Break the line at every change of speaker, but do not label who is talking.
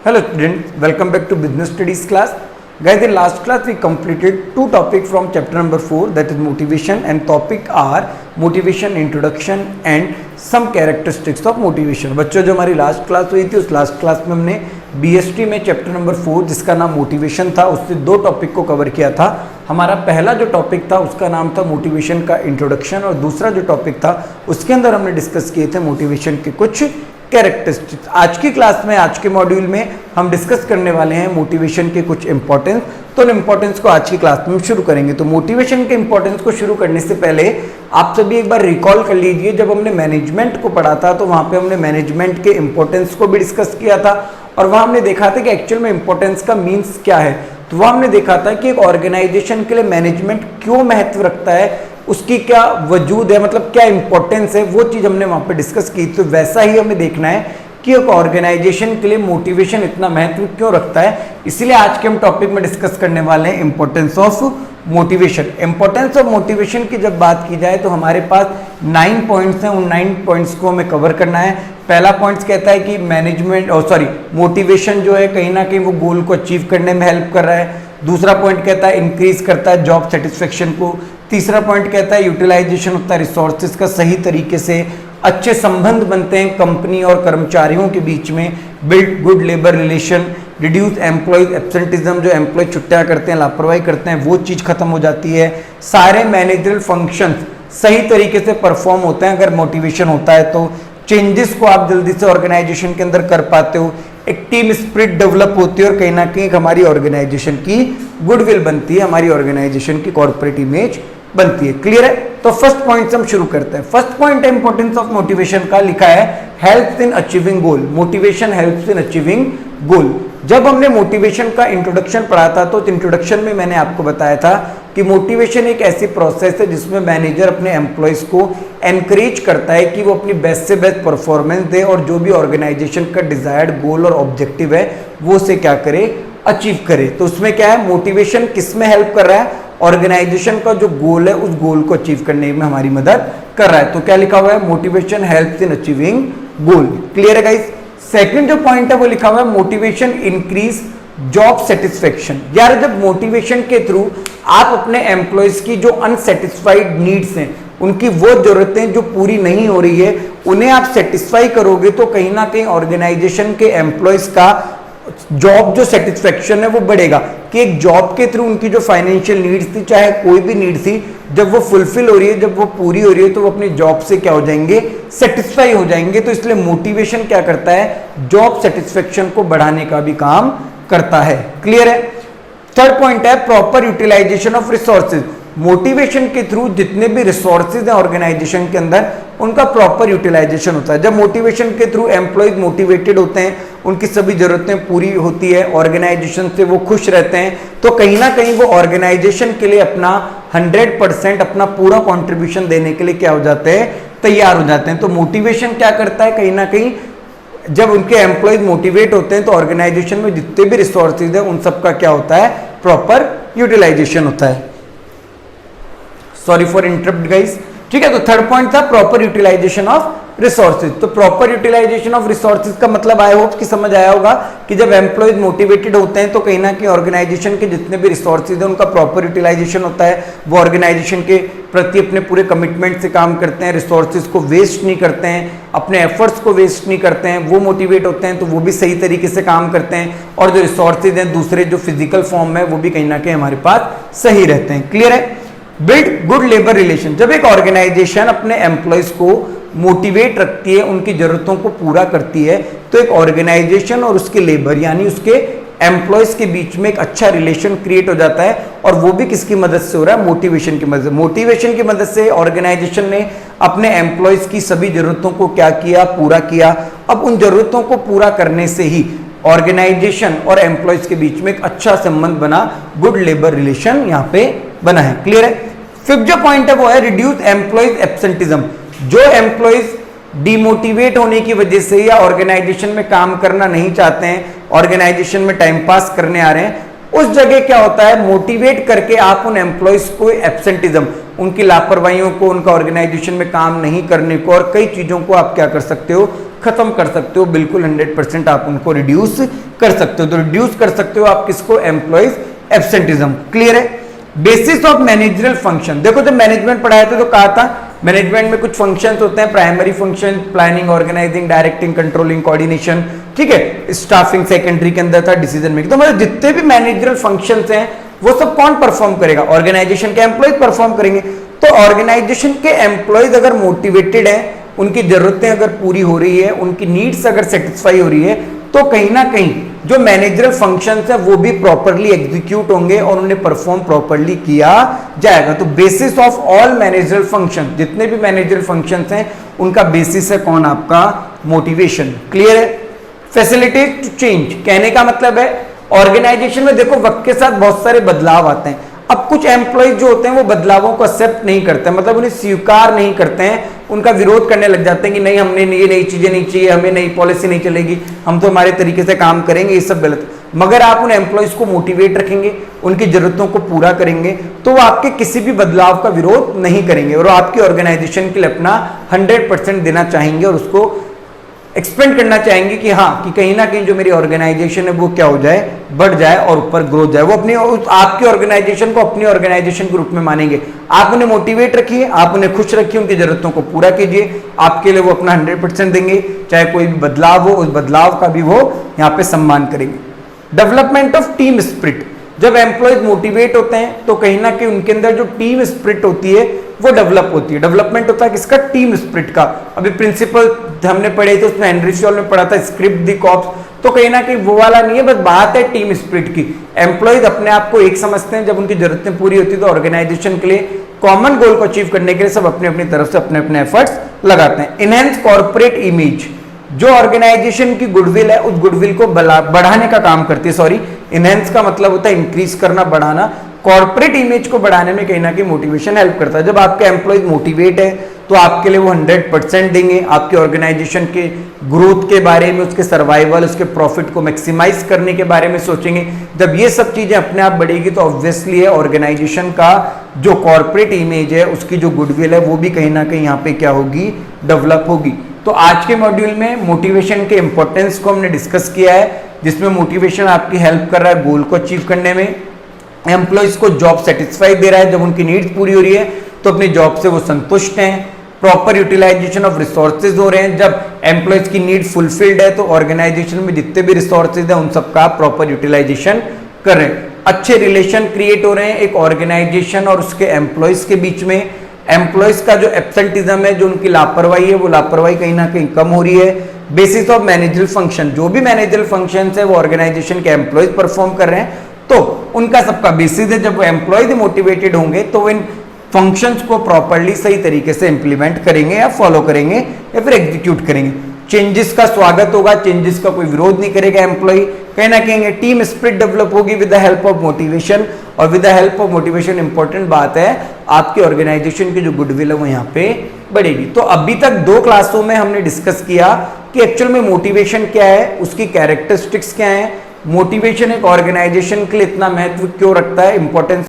Hello students, welcome back to business studies class. Guys, in last class we completed two topics from chapter number 4, that is motivation, and topic are motivation introduction and some characteristics of motivation. बच्चों जो हमारी last class हुई थी उस last class में हमने BST में chapter number 4 जिसका नाम मोटिवेशन था उससे दो टॉपिक को कवर किया था. हमारा पहला जो टॉपिक था उसका नाम था मोटिवेशन का इंट्रोडक्शन और दूसरा जो टॉपिक था उसके अंदर हमने डिस्कस किए थे मोटिवेशन के कुछ कैरेक्टरिस्टिक्स. आज की क्लास में, आज के मॉड्यूल में हम डिस्कस करने वाले हैं मोटिवेशन के कुछ इंपॉर्टेंस. तो उन इंपॉर्टेंस को आज की क्लास में शुरू करेंगे. तो मोटिवेशन के इंपॉर्टेंस को शुरू करने से पहले आप सभी एक बार रिकॉल कर लीजिए, जब हमने मैनेजमेंट को पढ़ा था तो वहां पे हमने मैनेजमेंट के इंपॉर्टेंस को भी डिस्कस किया था और वहां हमने देखा था कि एक्चुअल में इंपॉर्टेंस का मीन्स क्या है. तो वह हमने देखा था कि एक ऑर्गेनाइजेशन के लिए मैनेजमेंट क्यों महत्व रखता है, उसकी क्या वजूद है, मतलब क्या इंपॉर्टेंस है, वो चीज़ हमने वहाँ पे डिस्कस की. तो वैसा ही हमें देखना है कि एक ऑर्गेनाइजेशन के लिए मोटिवेशन इतना महत्व क्यों रखता है. इसलिए आज के हम टॉपिक में डिस्कस करने वाले हैं importance of motivation. Importance of motivation की जब बात की जाए तो हमारे पास 9 पॉइंट्स हैं. उन 9 पॉइंट्स को हमें कवर करना है. पहला पॉइंट कहता है कि मैनेजमेंट मोटिवेशन जो है कहीं ना कहीं वो गोल को अचीव करने में हेल्प कर रहा है. दूसरा पॉइंट कहता है इंक्रीज करता है जॉब सेटिस्फेक्शन को. तीसरा पॉइंट कहता है यूटिलाइजेशन होता है रिसोर्सेज का सही तरीके से, अच्छे संबंध बनते हैं कंपनी और कर्मचारियों के बीच में, build good labour relation, reduce employees absenteeism, जो एम्प्लॉय छुट्टियां करते हैं, लापरवाही करते हैं, वो चीज़ खत्म हो जाती है. सारे मैनेजरल फंक्शंस सही तरीके से परफॉर्म होते हैं अगर मोटिवेशन होता है तो. चेंजेस को आप जल्दी से ऑर्गेनाइजेशन के अंदर कर पाते हो. एक टीम स्पिरिट डेवलप होती है और कहीं ना कहीं हमारी ऑर्गेनाइजेशन की गुडविल बनती है, हमारी ऑर्गेनाइजेशन की कॉर्पोरेट इमेज बनती है. क्लियर है. तो फर्स्ट पॉइंट से हम शुरू करते हैं. फर्स्ट पॉइंट है इंपॉर्टेंस ऑफ मोटिवेशन का. लिखा है helps in achieving goal. Motivation helps in achieving goal. जब हमने मोटिवेशन का इंट्रोडक्शन पढ़ा था तो इंट्रोडक्शन में मैंने आपको बताया था कि मोटिवेशन एक ऐसी प्रोसेस है जिसमें मैनेजर अपने एम्प्लॉयज को एनकरेज करता है कि वो अपनी बेस्ट से बेस्ट परफॉर्मेंस दे और जो भी ऑर्गेनाइजेशन का डिजायर्ड गोल और ऑब्जेक्टिव है वो उसे क्या करे, अचीव करे. तो उसमें क्या है, मोटिवेशन किस में हेल्प कर रहा है, ऑर्गेनाइजेशन का जो गोल है उस गोल को अचीव करने में हमारी मदद कर रहा है. तो क्या लिखा हुआ है, motivation helps in achieving goal. Clear है गाइस. सेकंड जो पॉइंट है वो लिखा हुआ है मोटिवेशन इंक्रीज जॉब सेटिस्फेक्शन. यार जब मोटिवेशन के थ्रू आप अपने एम्प्लॉयज की जो अनसेटिस्फाइड नीड्स हैं, उनकी वो जरूरतें जो पूरी नहीं हो रही है उन्हें आप सेटिस्फाई करोगे तो कहीं ना कहीं ऑर्गेनाइजेशन के एम्प्लॉयज का जॉब जो सेटिस्फेक्शन है वो बढ़ेगा. कि एक जॉब के थ्रू उनकी जो फाइनेंशियल नीड्स थी, चाहे कोई भी नीड थी, जब वो फुलफिल हो रही है, जब वो पूरी हो रही है तो वो अपनी जॉब से क्या हो जाएंगे, सेटिस्फाई हो जाएंगे. तो इसलिए मोटिवेशन क्या करता है, जॉब सेटिस्फेक्शन को बढ़ाने का भी काम करता है. क्लियर है. थर्ड पॉइंट है proper utilization of resources. Motivation के थ्रू जितने भी रिसोर्सेज हैं ऑर्गेनाइजेशन के अंदर उनका प्रॉपर यूटिलाइजेशन होता है. जब मोटिवेशन के थ्रू एम्प्लॉयज मोटिवेटेड होते हैं, उनकी सभी जरूरतें पूरी होती है, ऑर्गेनाइजेशन से वो खुश रहते हैं, तो कहीं ना कहीं वो ऑर्गेनाइजेशन के लिए अपना 100% अपना पूरा कंट्रीब्यूशन देने के लिए क्या हो जाते हैं, तैयार हो जाते हैं. तो मोटिवेशन क्या करता है, कहीं ना कहीं जब उनके एम्प्लॉयज मोटिवेट होते हैं तो ऑर्गेनाइजेशन में जितने भी रिसोर्सेज है उन सबका क्या होता है, प्रॉपर यूटिलाइजेशन होता है. Sorry for interrupt guys. ठीक है. तो थर्ड पॉइंट था प्रॉपर यूटिलाइजेशन ऑफ रिसोर्सेज. तो प्रॉपर यूटिलाइजेशन ऑफ रिसोर्सेज का मतलब आई होप कि समझ आया होगा कि जब एम्प्लॉयज मोटिवेटेड होते हैं तो कहीं ना कहीं ऑर्गेनाइजेशन के जितने भी रिसोर्सेज हैं उनका प्रॉपर यूटिलाइजेशन होता है. वो ऑर्गेनाइजेशन के प्रति अपने पूरे कमिटमेंट से काम करते हैं, रिसोर्सेज को वेस्ट नहीं करते हैं, अपने एफर्ट्स को वेस्ट नहीं करते हैं. वो मोटिवेट होते हैं तो वो भी सही तरीके से काम करते हैं और जो रिसोर्सेज हैं दूसरे जो फिजिकल फॉर्म है वो भी कहीं ना कहीं हमारे पास सही रहते हैं. क्लियर है. Build good labour relation. जब एक ऑर्गेनाइजेशन अपने एम्प्लॉयज को मोटिवेट रखती है, उनकी जरूरतों को पूरा करती है, तो एक ऑर्गेनाइजेशन और उसके लेबर यानी उसके एम्प्लॉयज के बीच में एक अच्छा रिलेशन क्रिएट हो जाता है. और वो भी किसकी मदद से हो रहा है, मोटिवेशन की मदद से. मोटिवेशन की मदद से ऑर्गेनाइजेशन ने अपने एम्प्लॉयज की सभी जरूरतों को क्या किया, पूरा किया. अब उन जरूरतों को पूरा करने से ही ऑर्गेनाइजेशन और एम्प्लॉयज के बीच में एक अच्छा संबंध बना, गुड लेबर रिलेशन यहाँ पे बना है. क्लियर है. फिफ्थ जो पॉइंट है वो है रिड्यूस एम्प्लॉयज एब्सेंटिज्म. जो एम्प्लॉयज डिमोटिवेट होने की वजह से या ऑर्गेनाइजेशन में काम करना नहीं चाहते हैं, ऑर्गेनाइजेशन में टाइम पास करने आ रहे हैं, उस जगह क्या होता है, मोटिवेट करके आप उन एम्प्लॉयज को एब्सेंटिज्म, उनकी लापरवाहियों को, उनका ऑर्गेनाइजेशन में काम नहीं करने को और कई चीजों को आप क्या कर सकते हो, खत्म कर सकते हो, बिल्कुल 100% आप उनको रिड्यूस कर सकते हो। तो रिड्यूस कर सकते हो आप किसको, एम्प्लॉइज एब्सेंटिज्म। क्लियर है। बेसिस ऑफ मैनेजरल फंक्शन, देखो जब मैनेजमेंट पढ़ाया था तो कहा था मैनेजमेंट में कुछ फंक्शंस होते हैं, primary function planning, organizing, directing, controlling, coordination, ठीक है, स्टाफिंग सेकेंडरी के अंदर था, डिसीजन मेकिंग। तो मतलब जितने भी मैनेजरल फंक्शंस हैं वो सब कौन परफॉर्म करेगा, ऑर्गेनाइजेशन के एम्प्लॉयज परफॉर्म करेंगे। तो ऑर्गेनाइजेशन के एम्प्लॉयज अगर मोटिवेटेड है, उनकी जरूरतें अगर पूरी हो रही है, उनकी नीड्स अगर सेटिस्फाई हो रही है, तो कहीं ना कहीं जो मैनेजरल फंक्शंस है वो भी प्रॉपरली एग्जीक्यूट होंगे और उन्हें परफॉर्म प्रॉपरली किया जाएगा। तो basis of all managerial function, जितने भी मैनेजरल फंक्शंस हैं उनका बेसिस है कौन, आपका मोटिवेशन। क्लियर है। फैसिलिटेट टू चेंज, कहने का मतलब है ऑर्गेनाइजेशन में देखो वक्त के साथ बहुत सारे बदलाव आते हैं। अब कुछ एम्प्लॉयज जो होते हैं वो बदलावों को एक्सेप्ट नहीं करते, मतलब उन्हें स्वीकार नहीं करते हैं, उनका विरोध करने लग जाते हैं कि नहीं, हमने ये नई चीजें नहीं चाहिए, हमें नई पॉलिसी नहीं चलेगी, हम तो हमारे तरीके से काम करेंगे, ये सब गलत। मगर आप उन एम्प्लॉयज को मोटिवेट रखेंगे, उनकी जरूरतों को पूरा करेंगे, तो वो आपके किसी भी बदलाव का विरोध नहीं करेंगे और आपकी ऑर्गेनाइजेशन के लिए अपना 100% देना चाहेंगे और उसको एक्सपेंड करना चाहेंगे कि हाँ, कि कहीं ना कहीं जो मेरी ऑर्गेनाइजेशन है वो क्या हो जाए, बढ़ जाए और ऊपर ग्रोथ जाए। वो अपनी आपकी ऑर्गेनाइजेशन को अपनी ऑर्गेनाइजेशन के रूप में मानेंगे। आप उन्हें मोटिवेट रखिए, आप उन्हें खुश रखिए, उनकी जरूरतों को पूरा कीजिए, आपके लिए वो अपना 100% देंगे। चाहे कोई भी बदलाव हो, उस बदलाव का भी वो यहाँ पे सम्मान करेंगे। डेवलपमेंट ऑफ टीम स्पिरिट, जब एम्प्लॉयज मोटिवेट होते हैं तो कहीं ना कहीं उनके अंदर जो टीम स्पिरिट होती है वो डेवलप होती है। डेवलपमेंट होता है किसका, टीम स्पिरिट का। अभी प्रिंसिपल हमने पढ़े थे, उसमें हेनरी शॉल में पढ़ा था स्क्रिप्ट द कॉर्प्स, तो कहीं ना कहीं वो वाला नहीं है, बस बात है टीम स्पिरिट की। एम्प्लॉयज अपने आप को एक समझते हैं, जब उनकी जरूरतें पूरी होती है तो ऑर्गेनाइजेशन के लिए कॉमन गोल को अचीव करने के लिए सब अपने अपनी तरफ से अपने अपने एफर्ट्स लगाते हैं। इनहेंस कॉर्पोरेट इमेज, जो ऑर्गेनाइजेशन की गुडविल है उस गुडविल को बढ़ाने का काम करती है। सॉरी, इनहेंस का मतलब होता है इंक्रीज करना, बढ़ाना। कॉर्पोरेट इमेज को बढ़ाने में कहीं ना कहीं मोटिवेशन हेल्प करता है। जब आपके एम्प्लॉयज मोटिवेट है तो आपके लिए वो 100% देंगे, आपके ऑर्गेनाइजेशन के ग्रोथ के बारे में, उसके सर्वाइवल, उसके प्रॉफिट को मैक्सिमाइज करने के बारे में सोचेंगे। जब ये सब चीजें अपने आप बढ़ेगी तो ऑब्वियसली है ऑर्गेनाइजेशन का जो कॉर्पोरेट इमेज है, उसकी जो गुडविल है वो भी कहीं ना कहीं यहाँ पे क्या होगी, डेवलप होगी। तो आज के मॉड्यूल में मोटिवेशन के इंपॉर्टेंस को हमने डिस्कस किया है, जिसमें मोटिवेशन आपकी हेल्प कर रहा है गोल को अचीव करने में। एम्प्लॉयज को जॉब सेटिस्फाई दे रहा है, जब उनकी नीड्स पूरी हो रही है तो अपनी जॉब से वो संतुष्ट हैं। प्रॉपर यूटिलाइजेशन ऑफ रिसोर्सेज हो रहे हैं, जब एम्प्लॉयज की नीड फुलफिल्ड है तो ऑर्गेनाइजेशन में जितने भी रिसोर्सेज है उन सबका प्रॉपर यूटिलाइजेशन कर रहे हैं। अच्छे रिलेशन क्रिएट हो रहे हैं एक ऑर्गेनाइजेशन और उसके एम्प्लॉयज के बीच में। एम्प्लॉयज का जो एब्सेंटिज्म है, जो उनकी लापरवाही है, वो लापरवाही कहीं ना कहीं कम हो रही है। बेसिस ऑफ मैनेजरल फंक्शन, जो भी मैनेजरल फंक्शन है वो ऑर्गेनाइजेशन के एम्प्लॉयज परफॉर्म कर रहे हैं, तो उनका सबका बेसिस है। जब वो एम्प्लॉयज मोटिवेटेड होंगे तो वो इन फंक्शंस को प्रॉपरली सही तरीके से इंप्लीमेंट करेंगे या फॉलो करेंगे या फिर एग्जीक्यूट करेंगे। चेंजेस का स्वागत होगा, चेंजेस का कोई विरोध नहीं करेगा एम्प्लॉय। कहीं ना कहेंगे टीम स्पिरिट डेवलप होगी with the help of motivation, और with the help of motivation important बात है आपकी ऑर्गेनाइजेशन की जो गुडविल है वो यहाँ पे बढ़ेगी। तो अभी तक 2 क्लासों में हमने डिस्कस किया कि एक्चुअल में मोटिवेशन क्या है, उसकी कैरेक्टरिस्टिक्स क्या है, मोटिवेशन एक ऑर्गेनाइजेशन के लिए इतना महत्व क्यों रखता है, इंपॉर्टेंस